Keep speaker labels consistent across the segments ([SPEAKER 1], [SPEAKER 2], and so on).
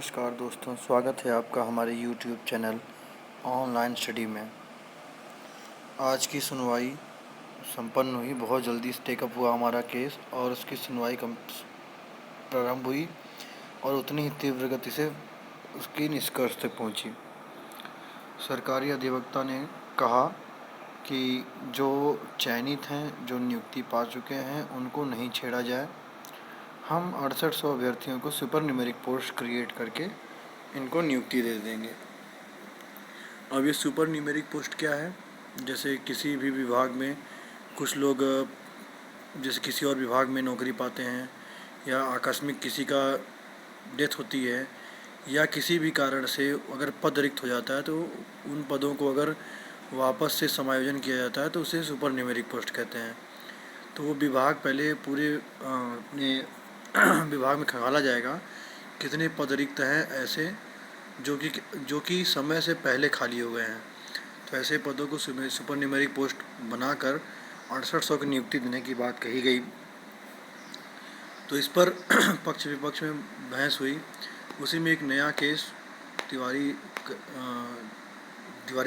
[SPEAKER 1] नमस्कार दोस्तों, स्वागत है आपका हमारे YouTube चैनल ऑनलाइन स्टडी में। आज की सुनवाई संपन्न हुई, बहुत जल्दी टेकअप हुआ हमारा केस और उसकी सुनवाई प्रारंभ हुई और उतनी ही तीव्र गति से उसकी निष्कर्ष तक पहुंची। सरकारी अधिवक्ता ने कहा कि जो चयनित हैं, जो नियुक्ति पा चुके हैं, उनको नहीं छेड़ा जाए। हम 6800 अभ्यर्थियों को सुपर न्यूमेरिक पोस्ट क्रिएट करके इनको नियुक्ति दे देंगे। अब ये सुपर न्यूमेरिक पोस्ट क्या है? जैसे किसी भी विभाग में कुछ लोग जैसे किसी और विभाग में नौकरी पाते हैं, या आकस्मिक किसी का डेथ होती है, या किसी भी कारण से अगर पद रिक्त हो जाता है, तो उन पदों को अगर वापस से समायोजन किया जाता है तो उसे सुपर न्यूमेरिक पोस्ट कहते हैं। तो वो विभाग पहले पूरे अपने विभाग में खंगाला जाएगा कितने पद रिक्त हैं ऐसे जो कि समय से पहले खाली हो गए हैं। तो ऐसे पदों को सुपर न्यूमेरिक पोस्ट बनाकर 6800 की नियुक्ति देने की बात कही गई। तो इस पर पक्ष विपक्ष में बहस हुई। उसी में एक नया केस तिवारी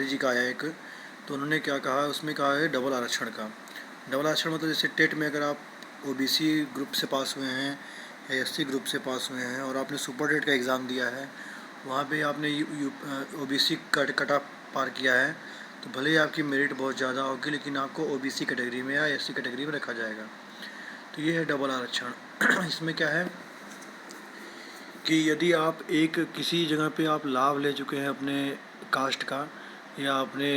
[SPEAKER 1] जी का आया एक। तो उन्होंने क्या कहा, उसमें कहा है डबल आरक्षण का। डबल आरक्षण मतलब जैसे टेट में अगर आप ओबीसी ग्रुप से पास हुए हैं, एससी ग्रुप से पास हुए हैं और आपने सुपर टेट का एग्ज़ाम दिया है, वहाँ पे आपने ओबीसी कट ऑफ पार किया है, तो भले ही आपकी मेरिट बहुत ज़्यादा होगी, लेकिन आपको ओबीसी कैटेगरी में या एससी कैटेगरी में रखा जाएगा। तो ये है डबल आरक्षण। इसमें क्या है कि यदि आप एक किसी जगह पे आप लाभ ले चुके हैं अपने कास्ट का या अपने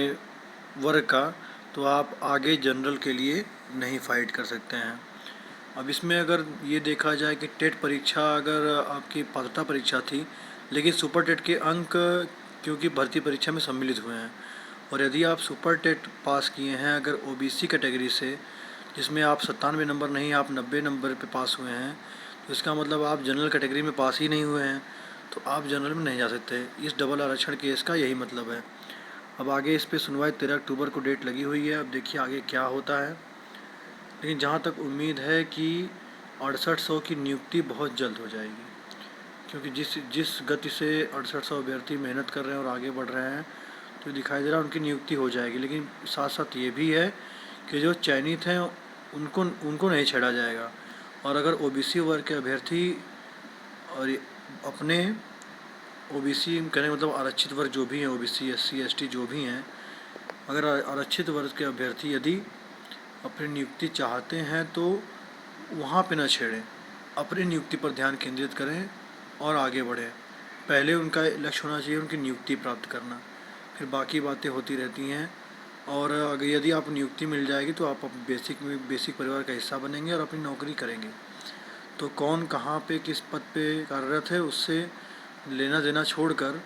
[SPEAKER 1] वर्ग का, तो आप आगे जनरल के लिए नहीं फाइट कर सकते हैं। अब इसमें अगर ये देखा जाए कि टेट परीक्षा अगर आपकी पात्रता परीक्षा थी, लेकिन सुपर टेट के अंक क्योंकि भर्ती परीक्षा में सम्मिलित हुए हैं, और यदि आप सुपर टेट पास किए हैं अगर ओबीसी कैटेगरी से, जिसमें आप 97 नंबर नहीं, आप 90 नंबर पे पास हुए हैं, तो इसका मतलब आप जनरल कैटेगरी में पास ही नहीं हुए हैं, तो आप जनरल में नहीं जा सकते। इस डबल आरक्षण केस का यही मतलब है। अब आगे इस पर सुनवाई 13 अक्टूबर को डेट लगी हुई है। अब देखिए आगे क्या होता है, लेकिन जहाँ तक उम्मीद है कि 6800 की नियुक्ति बहुत जल्द हो जाएगी, क्योंकि जिस गति से 6800 अभ्यर्थी मेहनत कर रहे हैं और आगे बढ़ रहे हैं, तो दिखाई दे रहा है उनकी नियुक्ति हो जाएगी। लेकिन साथ साथ ये भी है कि जो चयनित हैं उनको नहीं छेड़ा जाएगा। और अगर ओबीसी वर्ग के अभ्यर्थी और अपने ओबीसी कहने का मतलब आरक्षित वर्ग जो भी हैं, ओबीसी एससी एसटी जो भी हैं, अगर आरक्षित वर्ग के अभ्यर्थी यदि अपनी नियुक्ति चाहते हैं तो वहाँ पे न छेड़ें, अपनी नियुक्ति पर ध्यान केंद्रित करें और आगे बढ़ें। पहले उनका लक्ष्य होना चाहिए उनकी नियुक्ति प्राप्त करना, फिर बाकी बातें होती रहती हैं। और अगर यदि आप नियुक्ति मिल जाएगी तो आप बेसिक परिवार का हिस्सा बनेंगे और अपनी नौकरी करेंगे। तो कौन कहाँ पे किस पद पे कार्यरत है उससे लेना देना छोड़कर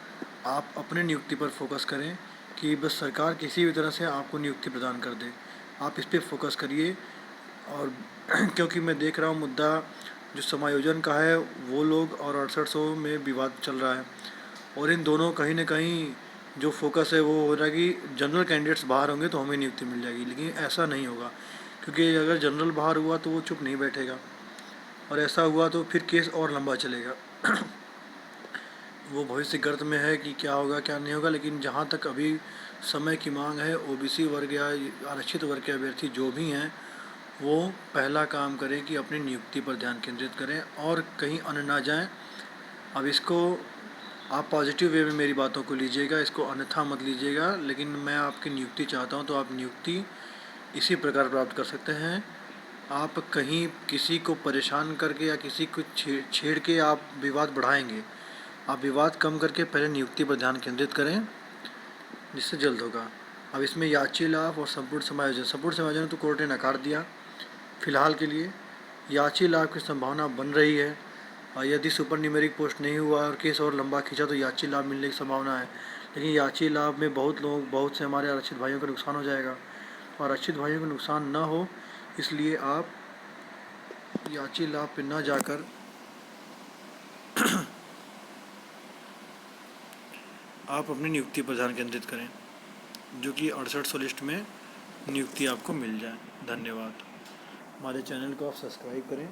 [SPEAKER 1] आप अपने नियुक्ति पर फोकस करें कि बस सरकार किसी भी तरह से आपको नियुक्ति प्रदान कर दे, आप इस पर फोकस करिए। और क्योंकि मैं देख रहा हूँ मुद्दा जो समायोजन का है, वो लोग और 6800 में विवाद चल रहा है, और इन दोनों कहीं ना कहीं जो फोकस है वो हो रहा है कि जनरल कैंडिडेट्स बाहर होंगे तो हमें नियुक्ति मिल जाएगी। लेकिन ऐसा नहीं होगा, क्योंकि अगर जनरल बाहर हुआ तो वो चुप नहीं बैठेगा, और ऐसा हुआ तो फिर केस और लंबा चलेगा। वो भविष्य गर्त में है कि क्या होगा क्या नहीं होगा। लेकिन जहाँ तक अभी समय की मांग है, ओबीसी वर्ग या आरक्षित वर्ग के अभ्यर्थी जो भी हैं, वो पहला काम करें कि अपनी नियुक्ति पर ध्यान केंद्रित करें और कहीं अन्य ना जाएं। अब इसको आप पॉजिटिव वे में मेरी बातों को लीजिएगा, इसको अन्यथा मत लीजिएगा। लेकिन मैं आपकी नियुक्ति चाहता हूं, तो आप नियुक्ति इसी प्रकार प्राप्त कर सकते हैं। आप कहीं किसी को परेशान करके या किसी को छेड़ के आप विवाद बढ़ाएंगे, आप विवाद कम करके पहले नियुक्ति पर ध्यान केंद्रित करें, जिससे जल्द होगा। अब इसमें याची लाभ और संपूर्ण समायोजन तो कोर्ट ने नकार दिया फ़िलहाल के लिए। याची लाभ की संभावना बन रही है, और यदि सुपर न्यूमेरिक पोस्ट नहीं हुआ और केस और लंबा खींचा तो याची लाभ मिलने की संभावना है। लेकिन याची लाभ में बहुत से हमारे आरक्षित भाइयों का नुकसान हो जाएगा, और आरक्षित भाइयों का नुकसान न हो इसलिए आप याची लाभ पे न जाकर आप अपनी नियुक्ति पर ध्यान केंद्रित करें, जो कि 6800 लिस्ट में नियुक्ति आपको मिल जाए। धन्यवाद। हमारे चैनल को आप सब्सक्राइब करें,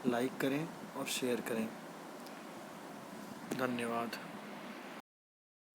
[SPEAKER 1] लाइक करें और शेयर करें। धन्यवाद।